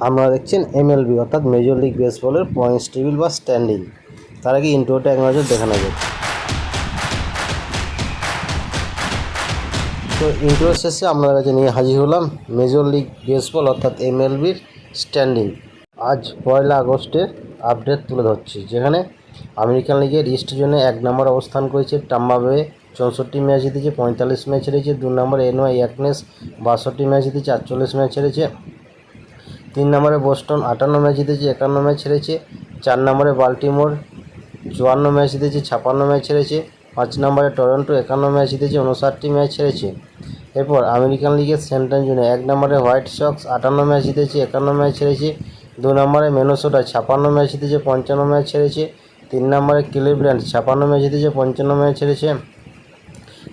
আপনারা দেখছেন এমএলবি অর্থাৎ মেজর লিগ বেসবলের পয়েন্টস টেবিল বা স্ট্যান্ডিং। তার আগে ইন্ট্রোটা এক নজর দেখানো যাক। তো ইন্ট্রো শেষে আপনাদের কাছে নিয়ে হাজির হলাম মেজর লিগ বেসবল অর্থাৎ এমএলবির স্ট্যান্ডিং। আজ 1 আগস্টের আপডেট তুলে ধরছি, যেখানে আমেরিকান লিগের ইস্ট জোনে 1 নম্বর অবস্থান করেছে টাম্পা বে, 64 ম্যাচ জিতেছে, 45 ম্যাচ হেরেছে। 2 নম্বরে এনওয়াই ইয়াকনেস 62 ম্যাচ জিতেছে, 48 ম্যাচ হেরেছে। 3 নম্বরে বোস্টন 58 ম্যাচ জিতেছে, 51 ম্যাচ হেরেছে। 4 নম্বরে বাল্টিমোর 54 ম্যাচ জিতেছে, 56 ম্যাচ হেরেছে। 5 নম্বরে টরন্টো 51 ম্যাচ জিতেছে, 59টি ম্যাচ হেরেছে। এরপর আমেরিকান লিগের সেন্ট্রাল জোনে 1 নম্বরে হোয়াইট সক্স 58 ম্যাচ জিতেছে, 51 ম্যাচ হেরেছে। 2 নম্বরে মিনেসোটা 56 ম্যাচ জিতেছে, 55 ম্যাচ হেরেছে। 3 নম্বরে ক্লিভল্যান্ড 56 ম্যাচ জিতেছে, 55 ম্যাচ হেরেছে।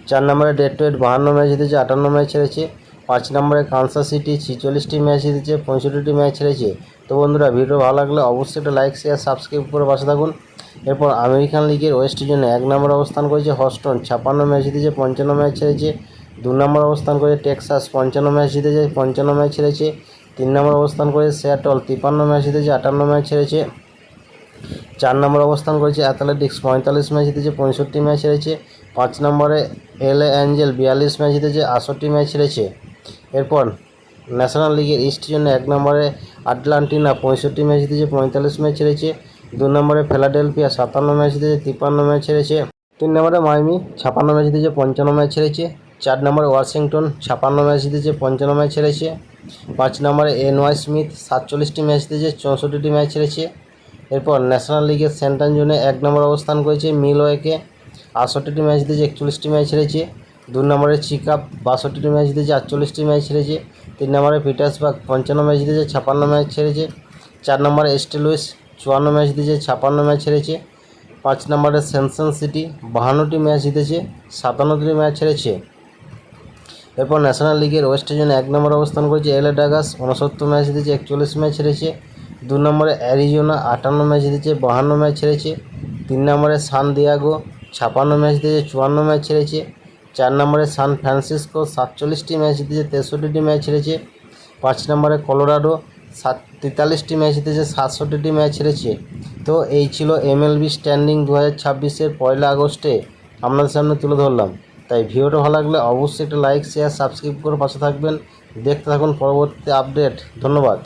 4 নম্বরে ডেট্রয়েট 52 ম্যাচ জিতেছে, 58 ম্যাচ হেরেছে। 5 নম্বরে কানসাস সিটি 46টি ম্যাচ জিতেছে, 65টি ম্যাচ হেরেছে। তো বন্ধুরা, ভিডিও ভালো লাগলে অবশ্যই একটা লাইক শেয়ার সাবস্ক্রাইব করে পাশে থাকুন। এরপর আমেরিকান লিগের ওয়েস্ট জোনে 1 নম্বর অবস্থান করেছে হস্টন, 56 ম্যাচ জিতেছে, 55 ম্যাচ হেরেছে। 2 নম্বর অবস্থান করেছে টেক্সাস, 55 ম্যাচ জিতেছে, 55 ম্যাচ হেরেছে। 3 নম্বর অবস্থান করেছে সিয়াটল, 53 ম্যাচ জিতেছে, 58 ম্যাচ হেরেছে। 4 নম্বর অবস্থান করেছে অ্যাথলেটিক্স, 45 ম্যাচ জিতেছে, 65 ম্যাচ হেরেছে। 5 নম্বরে এলএ অ্যাঞ্জেল 42 ম্যাচ জিতেছে, 68 ম্যাচ হেরেছে। এরপর ন্যাশনাল লিগের ইস্ট জন্য 1 নম্বরে আটলান্টিনা 65 ম্যাচ জিতেছে, 45 ম্যাচ হেরেছে। 2 নম্বরে ফিলাডেলফিয়া 57 ম্যাচ জিতেছে, 53 ম্যাচ হেরেছে। 3 নম্বরে মায়ামি 56 ম্যাচ জিতেছে, 55 ম্যাচ হেরেছে। 4 নম্বরে ওয়াশিংটন 56 ম্যাচ জিতেছে, 55 ম্যাচ হেরেছে। 5 নম্বরে এনওয়াই স্মিথ 47টি ম্যাচ জিতেছে, 64টি ম্যাচ হেরেছে। এরপর ন্যাশনাল লিগের সেন্ট্রাল জোনে 1 নম্বর অবস্থান করেছে মিলওয়েকে, 68টি ম্যাচ জিতেছে, 41টি ম্যাচ হেরেছে। 2 নম্বরে চিকাপ 62টি ম্যাচ জিতেছে, 48টি ম্যাচ হেরেছে। 3 নম্বরে পিটার্সবার্গ 55 ম্যাচ জিতেছে, 56 ম্যাচ হেরেছে। 4 নম্বরে এস্টে লুইস 54 ম্যাচ জিতেছে, 56 ম্যাচ হেরেছে। 5 নম্বরে সেনসন সিটি 52টি ম্যাচ জিতেছে, 57টি ম্যাচ হেরেছে। এরপর ন্যাশনাল লিগের ওয়েস্ট জোনে 1 নম্বর অবস্থান করেছে এলএ ডাগাস, 69 ম্যাচ জিতেছে, 41 ম্যাচ হেরেছে। 2 নম্বরে অ্যারিজোনা 58 ম্যাচ জিতেছে, 52 ম্যাচ হেরেছে। 3 নম্বরে সান দিয়াগো 56 ম্যাচ জিতেছে, 54 ম্যাচ হেরেছে। 4 নম্বরে সান ফ্রান্সিসকো 47টি ম্যাচ জিতেছে, 63টি ম্যাচ হেরেছে। 5 নম্বরে কলোরাডো 43টি ম্যাচ জিতেছে, 67টি ম্যাচ হেরেছে। তো এই ছিল এমএলবি স্ট্যান্ডিং 2026-এর 1 আগস্টে আপনাদের সামনে তুলে ধরলাম। তাই ভিডিওটা ভালো লাগলে অবশ্যই একটা লাইক শেয়ার সাবস্ক্রাইব করে পাশে থাকবেন। দেখতে থাকুন পরবর্তী আপডেট। ধন্যবাদ।